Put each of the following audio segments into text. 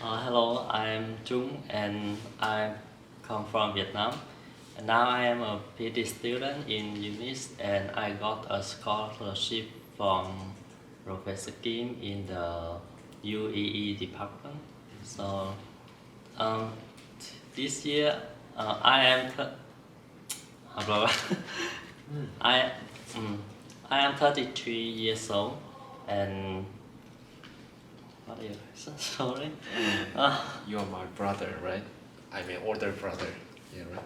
Hello, I'm Trung and I come from Vietnam. And now I am a PhD student in UNIS and I got a scholarship from Professor Kim in the UEE department. So um, this year I am I I am 33 years old and what are you sorry? You're my brother, right? I mean older brother. Yeah, right?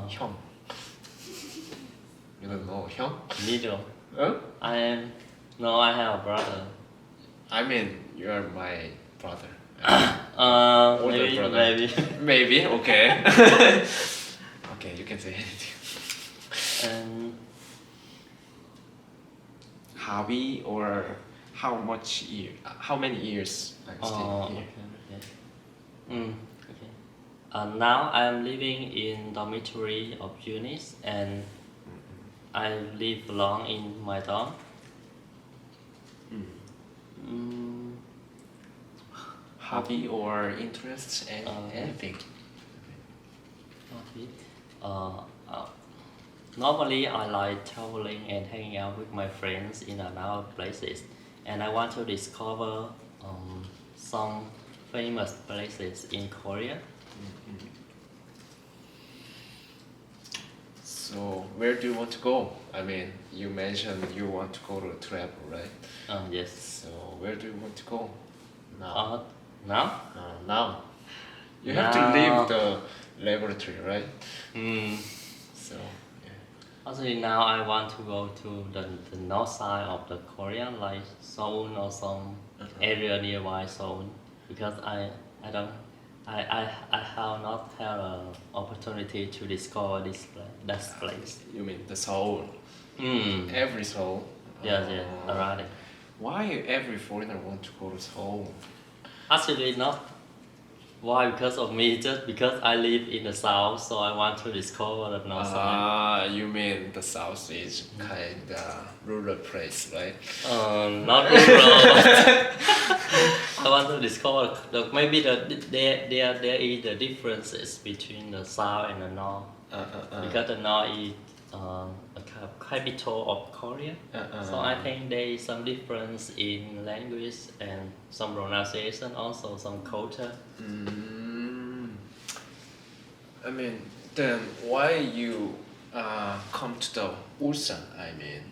형. You don't know 형? Middle. Huh? I have a brother. I mean you're my brother. Older Maybe, brother. maybe. Maybe, okay. Okay, you can say anything. And Hobby or how many years I stay okay, here? okay. Now I'm living in dormitory of UNIS and I live alone in my dorm. Hobby or interests and anything? Hobby. Normally I like traveling and hanging out with my friends in and out places, and I want to discover some famous places in Korea. So where do you want to go? I mean, you mentioned you want to go to travel, right? Yes. So where do you want to go now? Now? Now you have to leave the laboratory, right? So yeah. Actually, now I want to go to the north side of the Korea, like Seoul or some area nearby Seoul, because I don't I have not had an opportunity to discover that place. You mean the Seoul? Every Seoul? Yes, alright. Why every foreigner want to go to Seoul? Actually, not why because of me, just because I live in the south, so I want to discover the north side. You mean the south is kind of rural place, right? Not rural. I want to discover maybe there is the differences between the south and the north. Because the north is a kind of capital of Korea, so I think there is some difference in language and some pronunciation, also some culture. I mean, then why you come to the Ulsan? I mean,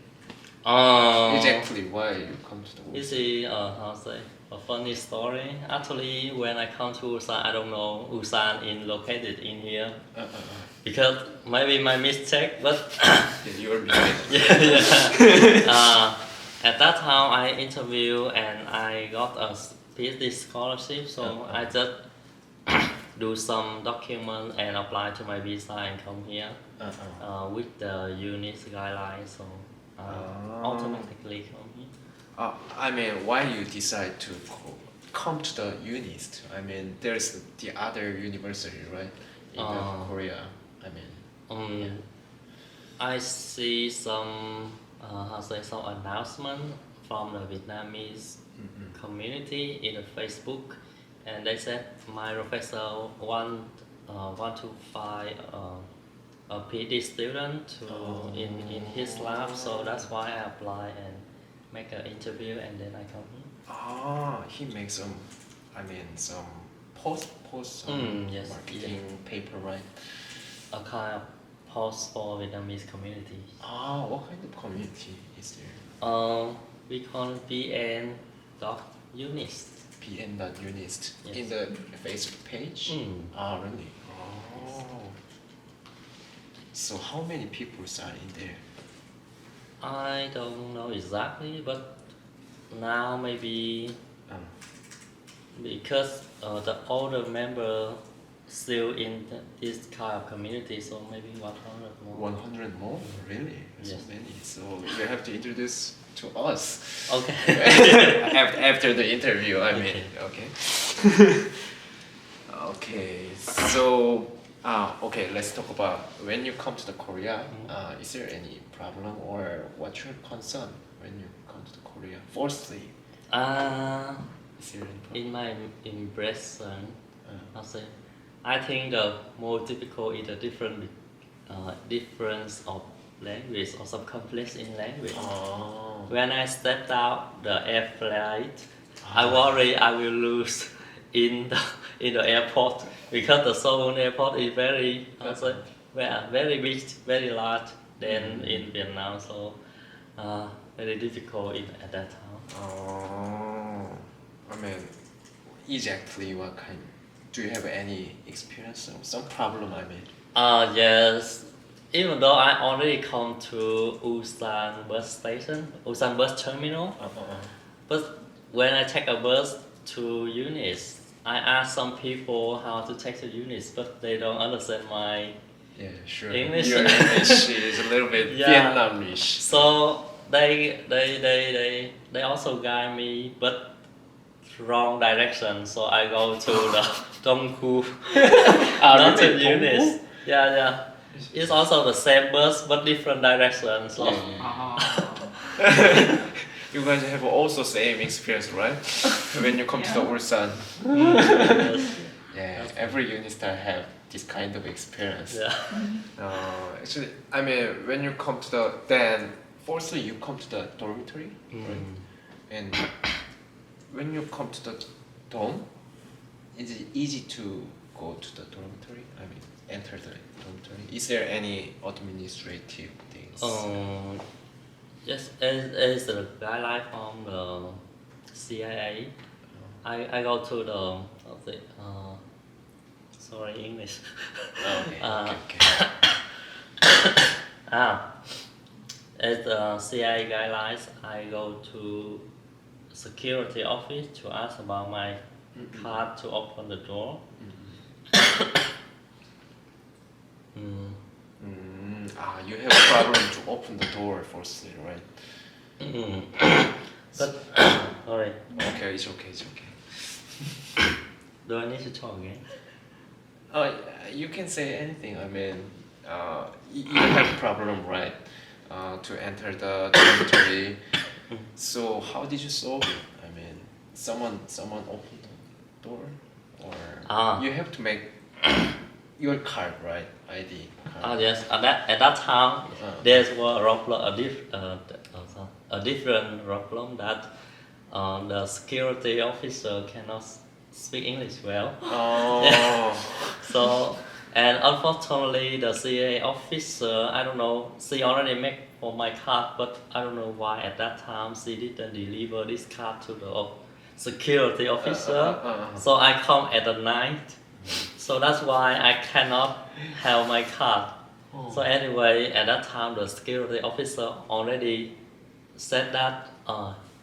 exactly why you come to the Ulsan? You see, how to say, a funny story. Actually, when I come to Ulsan, I don't know Ulsan is located in here. Because maybe my mistake, but Your mistake. yeah. At that time, I interviewed and I got a PhD scholarship, so I just do some document and apply to my visa and come here with the UNIS guidelines, so automatically come here. I mean, why you decide to come to the UNIST? I mean, there's the other university, right, in Korea. I mean, I see some some announcement from the Vietnamese community in the Facebook, and they said my professor want to find a PhD student in his lab, so that's why I apply and make an interview, and then I come here. He makes some, I mean, some post yes, marketing paper, right? A kind of post for Vietnamese community. What kind of community is there? We call it PN.UNIST. PN.UNIST. Yes. In the Facebook page? Really? So how many people are in there? I don't know exactly, but now maybe because the older member still in this kind of community, so maybe 100 more. 100 more? Really? So Yes. many. So you have to introduce to us. Okay. After the interview, I mean. Okay. Okay. So, okay, let's talk about when you come to the Korea. Is there any problem or what's your concern when you come to the Korea? Firstly. Is there any problem? In my impression, I think the more difficult is the difference of language or some complex in language. Oh. When I stepped out the air flight, I worry I will lose in the airport because the Seoul airport is very big, very large than in Vietnam, so very difficult at that time. Oh. I mean, exactly what kind? Do you have any experience or some problem? I mean. Yes. Even though I already come to Ulsan bus station, Ulsan bus terminal, but when I take a bus to Unis, I ask some people how to take the units, but they don't understand my English. Your English is a little bit Vietnamese. So they also guide me, but wrong direction. So I go to the Donggu, not to Unis. Yeah. It's also the same bus but different directions. So. You guys have also same experience, right? When you come to the Ulsan. Yes. Every Unistar have this kind of experience. Yeah. Actually, I mean, when you come to then firstly you come to the dormitory, right? And when you come to the dorm, is it easy to go to the dormitory? I mean, enter the dormitory. Is there any administrative things? Yes, as the guideline from the CIA, I go to the sorry English. Okay. As the CIA guidelines, I go to security office to ask about my card to open the door. You have a problem to open the door firstly, right? But sorry. Okay, it's okay. Do I need to talk again? You can say anything. I mean, you have a problem, right? To enter the dormitory. So how did you solve it? I mean, someone opened the door, or you have to make your card, right? ID card. Yes. At that time, there was a different problem that the security officer cannot speak English well. So, and unfortunately, the CA officer, I don't know, she already made for my card, but I don't know why at that time she didn't deliver this card to the security officer. So I come at the night. So that's why I cannot have my card. So anyway, at that time, the security officer already said that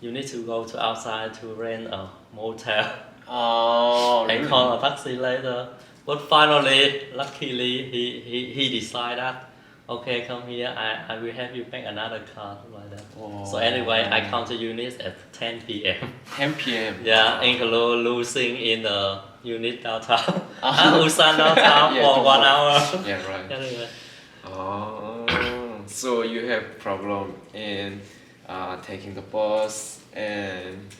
you need to go to outside to rent a motel. And call a taxi later. But finally, luckily, he decided that, okay, come here, I will have you make another card like that. So anyway, I come to unit at 10 p.m. 10 p.m. Yeah, include losing in the unit downtown. Ulsan downtown for 1 hour. Yeah, right. Anyway. So you have problem in taking the bus and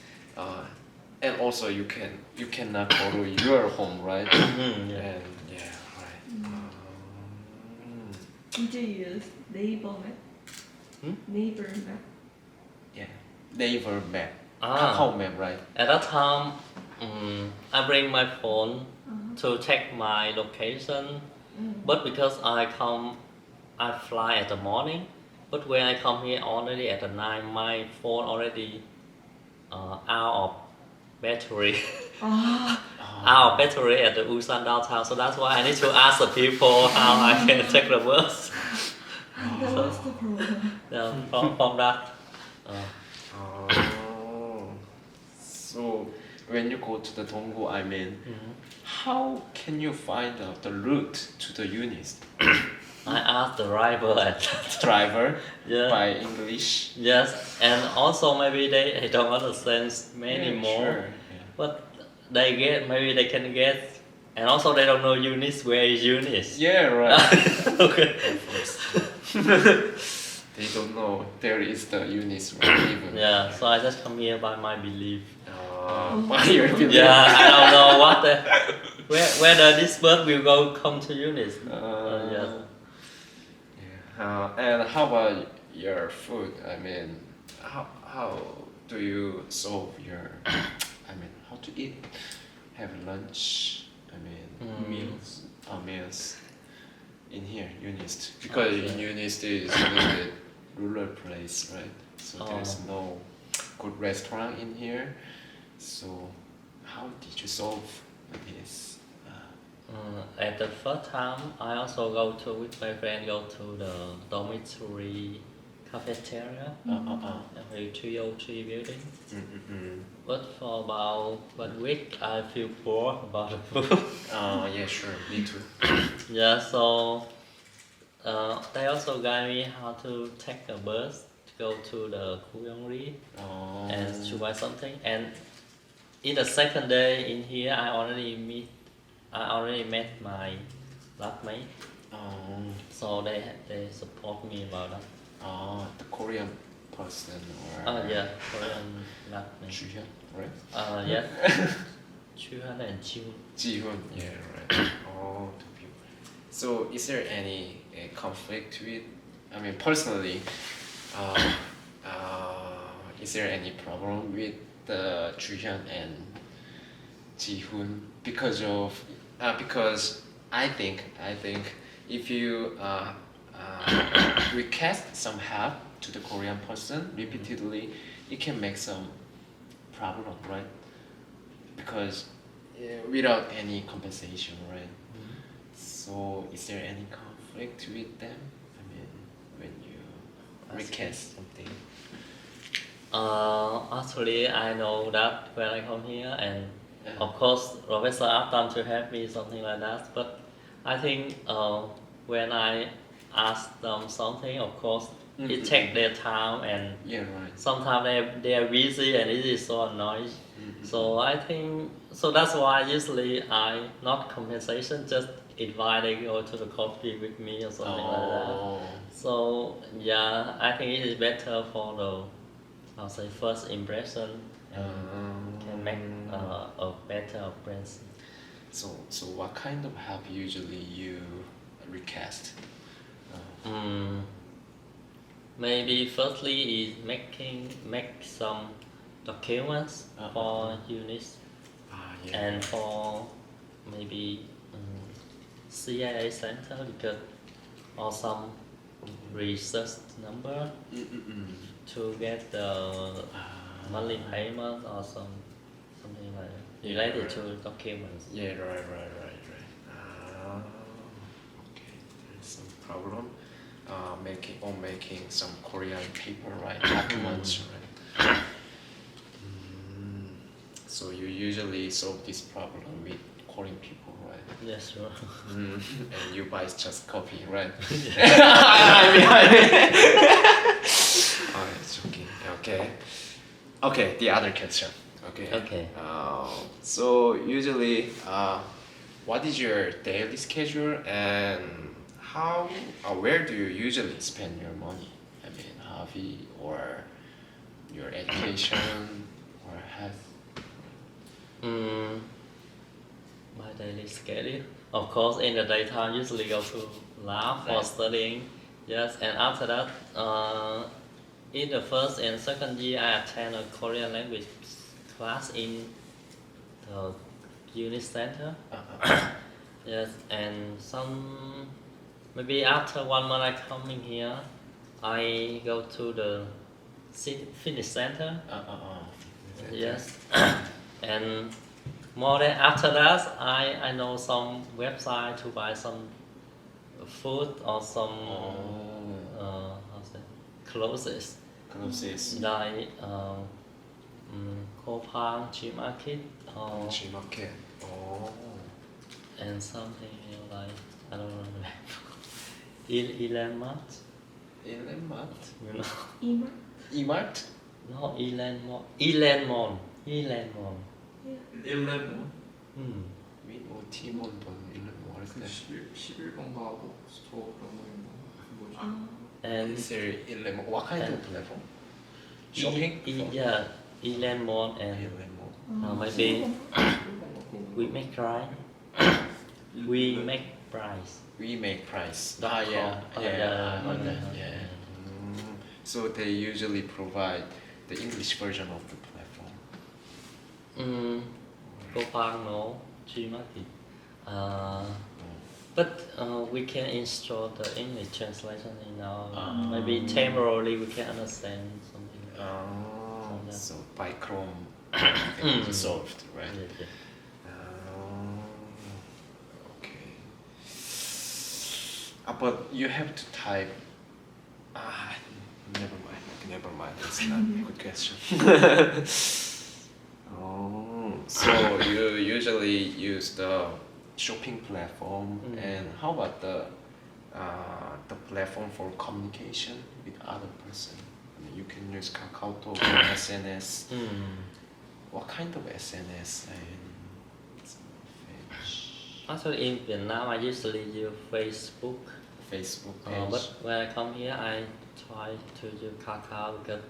also you cannot go to your home, right? And right. Did you use Naver map? Naver map. Yeah, Naver map. Ah. Kakao map, right? At that time, I bring my phone to check my location, but because I fly at the morning, but when I come here already at the night, my phone already out of battery. Out of battery at the Ulsan downtown, so that's why I need to ask the people how I can take the bus. That was the problem. Yeah, from that. So when you go to the Donggu, I mean, how can you find out the route to the unit? I asked the driver at Driver by yeah. English. Yes, and also maybe they don't understand many more, Sure. but maybe they can get, and also they don't know Eunice, where is Eunice? Yeah, right. Okay. They don't know there is the unit right even. Yeah, so I just come here by my belief. You're building. Yeah, I don't know what whether this bird will come to units. Yes. Yeah. And how about your food? I mean, how do you solve your? I mean, how to eat? Have lunch? I mean, meals. Meals. In here, Unist, because Unist is a little bit rural place, right? So there's no good restaurant in here. So how did you solve this? At the first time, I also with my friend go to the dormitory cafeteria in 303 building. But for about 1 week, I feel poor about the food. Yeah, sure, me too. Yeah, so they also guide me how to take a bus to go to the Kuyongri and to buy something. And in the second day in here, I already met my flatmate. So they support me about that. The Korean person or Yeah, Korean flatmate. Juhyun, right? Yeah. Chuhan and Jihoon. Jihoon, yeah, right. Two people. So, is there any conflict with? I mean, personally, is there any problem with the Juhyun and Jihoon because I think if you request some help to the Korean person repeatedly, it can make some problem, right? Because without any compensation, right? So is there any conflict with them? I mean, when you request something. Actually, I know that when I come here, and of course, Professor asked them to help me something like that. But I think when I ask them something, of course, it takes their time, and sometimes they are busy, and it is so annoying. So I think that's why usually I not compensation, just invite they go to the coffee with me or something like that. So yeah, I think it is better for the first impression and can make a better impression. So what kind of help usually you request? Maybe firstly is make some documents for units and for maybe CIA center because or some research number to get the monthly payment or something like that related to documents. Yeah, right. Okay, there's some problem. Making some Korean paper, right? Documents, right? So you usually solve this problem with Korean people, right? Yes, sure. And you buy just coffee, right? It's joking. Okay. The other question. Okay. So usually, what is your daily schedule and where do you usually spend your money? I mean, hobby or your education or health? My daily schedule. Of course, in the daytime, usually go to lab for studying. Yes, and after that, in the first and second year, I attend a Korean language class in the unit center. Yes, and maybe after 1 month I come in here, I go to the fitness center. Yes, and more than after that, I know some website to buy some food or some clothes. Like Coupang, G-Market, G-Market. and something like I don't know. Elan Mart. Elan Mart? You know? E-Mart? No, Elan Mall. Elan Mall. Yeah. 1렘몬? 뭐 티몬 돈 이런 뭐 할때 11번 가고 스토어 그런 거 있는 거 뭐지? And Is there level? What kind of level? Shopping? Yeah, Elan Mall and Elan Mall. Maybe we make try. We make price. We make price. Dot com. Yeah. Yeah. So they usually provide the English version of the platform. So far no, Gmarket. But we can install the English translation in our. Maybe temporarily we can understand something. So by Chrome, it's solved, right? Yeah. Okay. But you have to type. Never mind. That's not a good question. So you usually use the shopping platform, and how about the platform for communication with other person? I mean, you can use KakaoTalk or SNS. What kind of SNS? Actually, in Vietnam, I usually use Facebook. Facebook page. But when I come here, I try to use Kakao because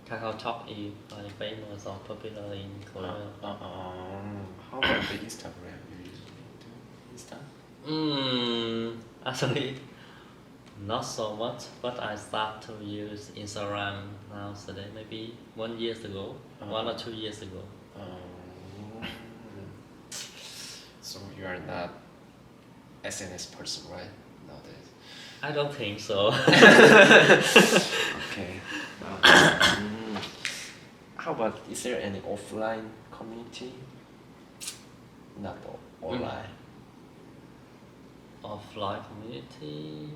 Kakao Talk is very famous or popular in Korea. How about the Instagram? You usually do Insta? Actually, not so much, but I start to use Instagram now today, maybe 1 year ago, 1 or 2 years ago. So you are not SNS person, right? Nowadays. I don't think so. Okay. How about, is there any offline community? Not online. Offline community.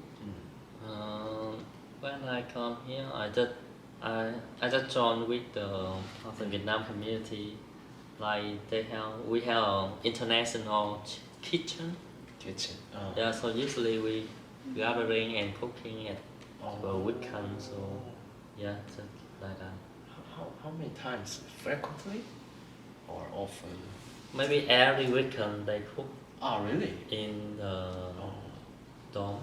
When I come here, I just joined with the Vietnam community. Like we have international kitchen. Yeah, so usually we gathering and cooking at the weekend. So yeah, just like that. How many times? Frequently or often? Maybe every weekend they cook Really? in the dorm.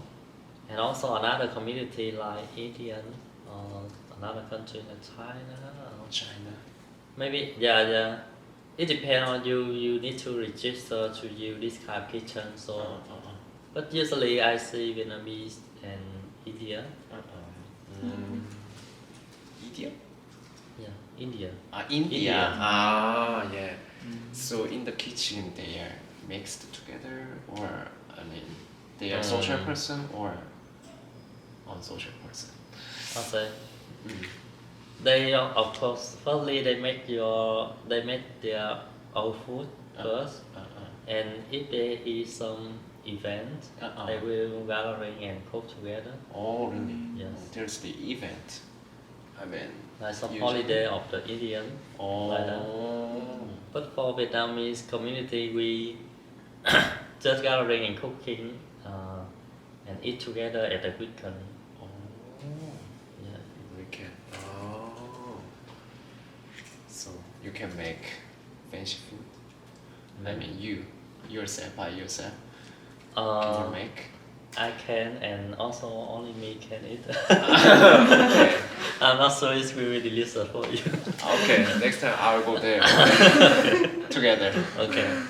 And also another community like Indian or another country like China. Maybe yeah. It depends on you. You need to register to use this kind of kitchen. So, but usually I see Vietnamese and India. India? Yeah, India. India. India. Yeah. So in the kitchen they are mixed together, or I mean, they are social person or unsocial person. Also, they of course firstly they make their own food first, and if there is some event, they will gathering and cook together. Oh really? Yes. There's the event. I mean, Like some usually. holiday of the Indian. Like that. But for Vietnamese community, we just gathering and cooking and eat together at the weekend. Yeah. Weekend. So you can make fancy food. I mean, you yourself by yourself. Can you make? I can, and also only me can eat. Okay. I'm not sure it will be delicious for you. Okay. Next time I'll go there. Together. Okay.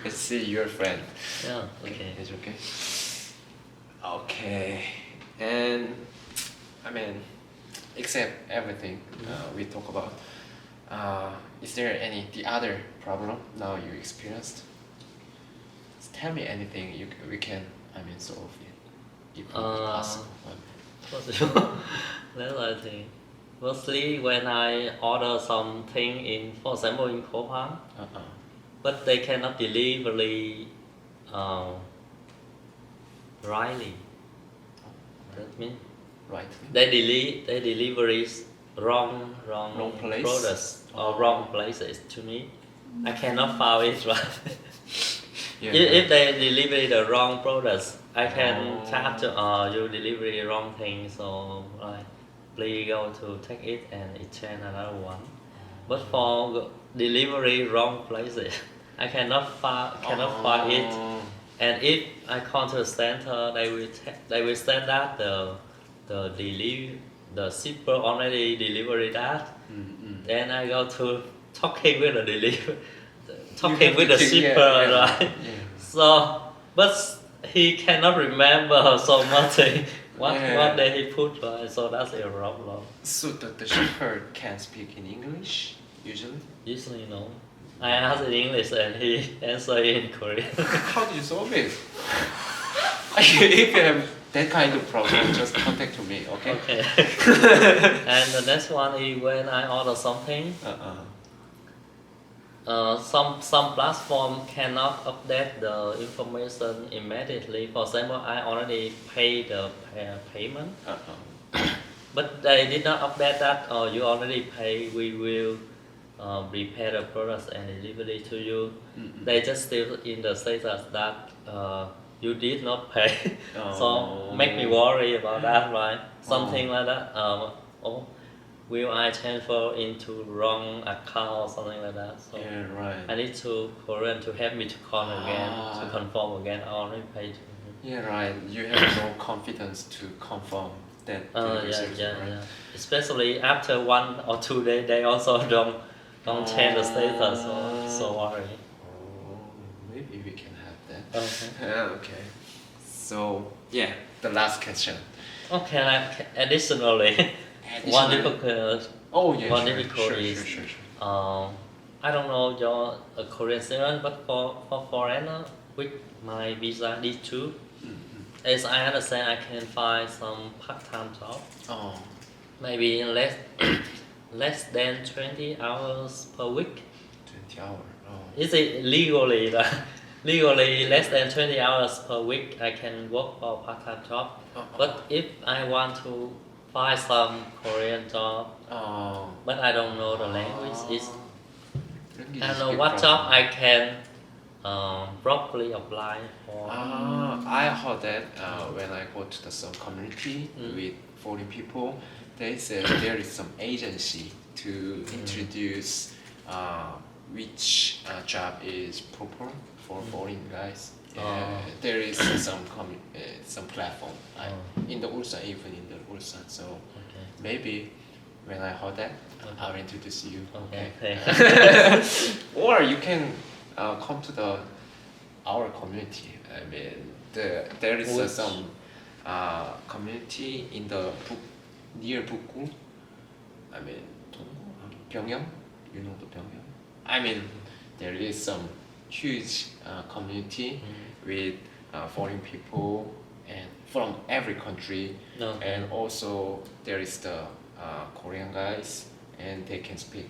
Let's see your friend. Yeah. Okay. It's okay. Okay. And I mean, except everything we talk about, is there the other problem now you experienced? Tell me anything we can solve it if possible. Possible. That's I think. Mostly when I order something for example in Copan, but they cannot deliver rightly. That means Right. they deliver wrong place? products or wrong places to me. I cannot find it right. Yeah. If they deliver the wrong products, I can charge you deliver wrong thing. So please go to take it and exchange another one. But for delivery wrong places, I cannot find it. And if I call to the center, they will say that the shipper already delivered that. Then I go to talking with the delivery, talking have with to the think, yeah, shipper, yeah, right? yeah. So, but he cannot remember so much thing, what Yeah. day he put, right? So that's a problem. So the shipper can speak in English usually. Usually, no. I asked in English and he answered in Korean. How do you solve it? If you have that kind of problem, just contact me, okay? Okay. And the next one is when I order something, some platform cannot update the information immediately. For example, I already paid the payment, but they did not update that. Or you already paid. We will prepare the products and deliver it to you. They just still in the status that you did not pay. So make me worry about that, right? Something like that. Will I transfer into wrong account or something like that? So Yeah, right. I need to Korean to help me to call again to confirm again. I already paid. Yeah, right. You have no confidence to confirm that delivery service, right? Yeah. Especially after 1 or 2 days, they also don't change the status. So worry. Oh, maybe we can have that. Okay. Okay. So yeah, the last question. Okay. Additionally, one difficult. Oh yeah, One sure, difficult sure, is sure. I don't know your Korean student, but for foreigner with my visa D2, as I understand, I can find some part-time job, Oh, maybe in less than 20 hours per week. 20 hours. Oh. Is it legally less than 20 hours per week I can work for a part-time job? But if I want to find some Korean job, Oh. but I don't know the language, Language I don't is know big what problem. job I can properly apply for. I heard that when I go to some community with foreign people, they said there is some agency to introduce which job is proper for foreign guys. There is some platform in the Ulsan, even in the Ulsan. So Okay. maybe when I heard that, I'll introduce you. Okay. Or you can come to our community. I mean, there is Which? some community in the near Bukgu. I mean, Pyongyang. You know the Pyongyang. I mean, there is some huge community with foreign people and from every country, No. and also there is the Korean guys, and they can speak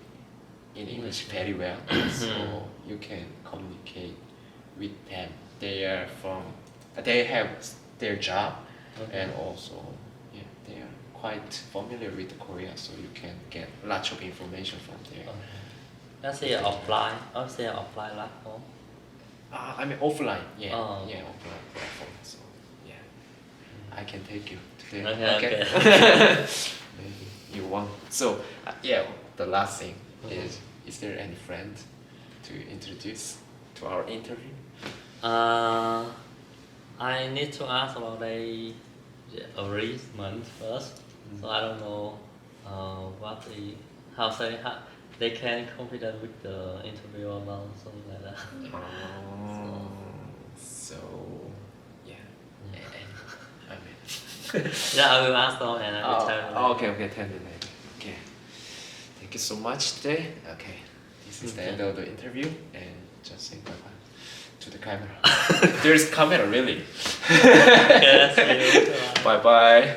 in English very well, so you can communicate with them. They have their job, and also they are quite familiar with Korea, so you can get lots of information from there. That's the apply. I'll say apply platform. I mean offline, Oh. offline platform. So I can take you today. Okay. Maybe you want. So the last thing is there any friend to introduce to our interview? I need to ask about a arrangement first. So I don't know how they can confident with the interview about something like that. So I mean. Yeah, I will ask them and I will tell them. Okay, tell me later. Okay. Thank you so much today. Okay. This is the end of the interview, and just say bye-bye to the camera. There's camera, really. Okay, see you. Bye-bye.